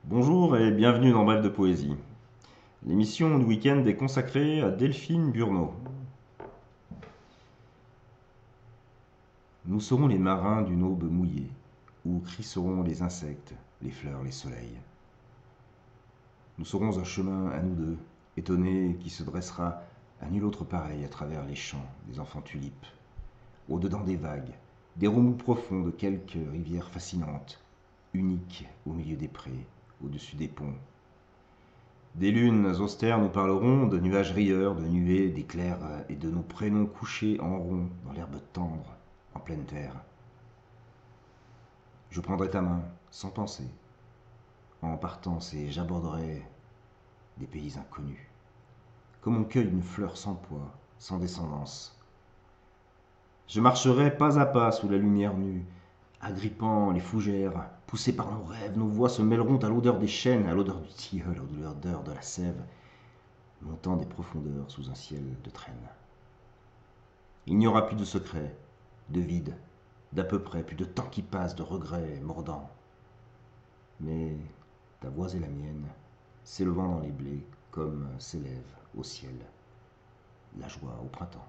Bonjour et bienvenue dans Bref de Poésie. L'émission du week-end est consacrée à Delphine Burneau. Nous serons les marins d'une aube mouillée, où crisseront les insectes, les fleurs, les soleils. Nous serons un chemin à nous deux, étonné qui se dressera à nul autre pareil à travers les champs des enfants tulipes, au-dedans des vagues, des remous profonds de quelques rivières fascinantes, uniques au milieu des prés, au-dessus des ponts. Des lunes austères nous parleront, de nuages rieurs, de nuées, d'éclairs et de nos prénoms couchés en rond dans l'herbe tendre, en pleine terre. Je prendrai ta main, sans penser, en partance et j'aborderai des pays inconnus, comme on cueille une fleur sans poids, sans descendance. Je marcherai pas à pas sous la lumière nue, agrippant les fougères, poussés par nos rêves, nos voix se mêleront à l'odeur des chênes, à l'odeur du tilleul, à l'odeur de la sève, montant des profondeurs sous un ciel de traîne. Il n'y aura plus de secrets, de vide, d'à peu près, plus de temps qui passe, de regrets mordants. Mais ta voix et la mienne, s'élevant dans les blés, comme s'élève au ciel la joie au printemps.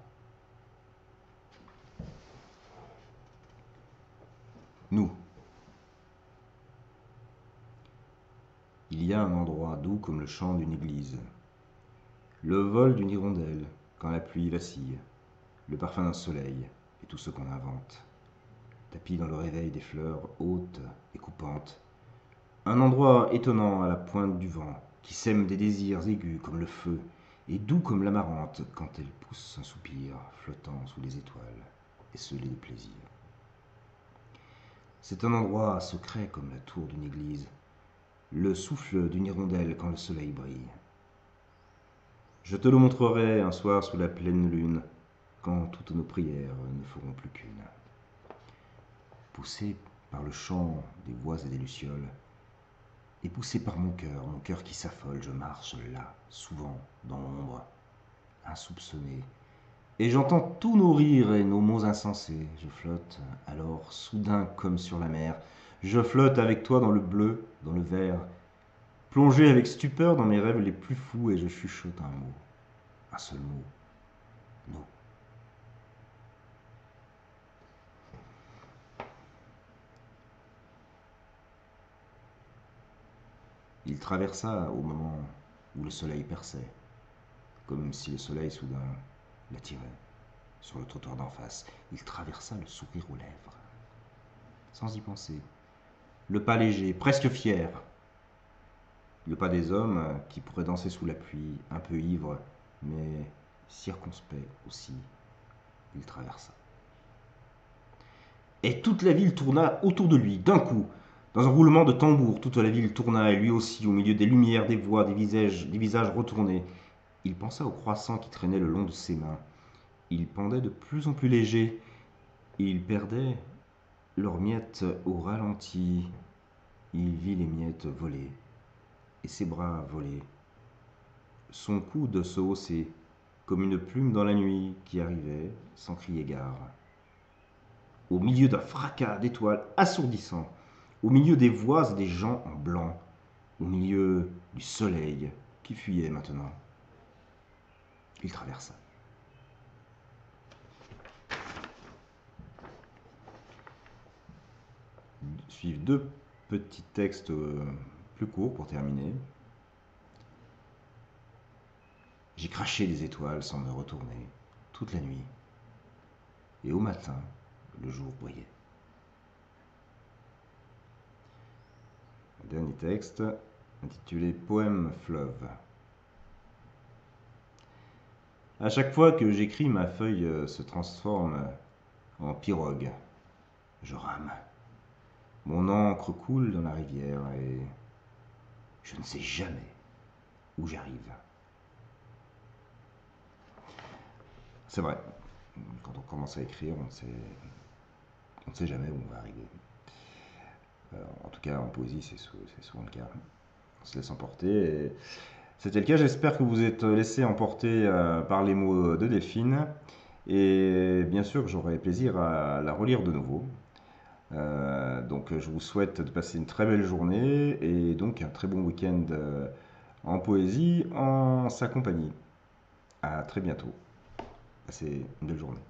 Nous. Il y a un endroit doux comme le chant d'une église, le vol d'une hirondelle quand la pluie vacille, le parfum d'un soleil et tout ce qu'on invente, tapis dans le réveil des fleurs hautes et coupantes, un endroit étonnant à la pointe du vent, qui sème des désirs aigus comme le feu et doux comme l'amarante quand elle pousse un soupir flottant sous les étoiles et scellé de plaisir. C'est un endroit secret comme la tour d'une église, le souffle d'une hirondelle quand le soleil brille. Je te le montrerai un soir sous la pleine lune, quand toutes nos prières ne feront plus qu'une. Poussé par le chant des voix et des lucioles, et poussé par mon cœur qui s'affole, je marche là, souvent, dans l'ombre, insoupçonné, et j'entends tous nos rires et nos mots insensés. Je flotte, alors, soudain comme sur la mer, je flotte avec toi dans le bleu, dans le vert, plongé avec stupeur dans mes rêves les plus fous, et je chuchote un mot, un seul mot, nous. Il traversa au moment où le soleil perçait, comme si le soleil soudain l'attirait. Sur le trottoir d'en face, il traversa le sourire aux lèvres, sans y penser, le pas léger, presque fier, le pas des hommes qui pourraient danser sous la pluie, un peu ivres, mais circonspect aussi. Il traversa. Et toute la ville tourna autour de lui, d'un coup. Dans un roulement de tambour, toute la ville tourna, et lui aussi, au milieu des lumières, des voix, des visages retournés. Il pensa aux croissants qui traînaient le long de ses mains. Ils pendaient de plus en plus légers, et ils perdaient leurs miettes au ralenti. Il vit les miettes voler, et ses bras voler. Son coude se hausser, comme une plume dans la nuit qui arrivait, sans crier gare. Au milieu d'un fracas d'étoiles assourdissant, au milieu des voix et des gens en blanc, au milieu du soleil qui fuyait maintenant. Il traversa. Suivent deux petits textes plus courts pour terminer. J'ai craché des étoiles sans me retourner toute la nuit. Et au matin, le jour brillait. Un dernier texte intitulé Poème fleuve. À chaque fois que j'écris, ma feuille se transforme en pirogue. Je rame. Mon encre coule dans la rivière et je ne sais jamais où j'arrive. C'est vrai, quand on commence à écrire, on ne sait jamais où on va arriver. En tout cas, en poésie, c'est souvent le cas. On se laisse emporter. Et c'était le cas. J'espère que vous êtes laissé emporter par les mots de Delphine. Et bien sûr, j'aurai plaisir à la relire de nouveau. Donc je vous souhaite de passer une très belle journée et donc un très bon week-end en poésie en sa compagnie. À très bientôt. Passez une belle journée.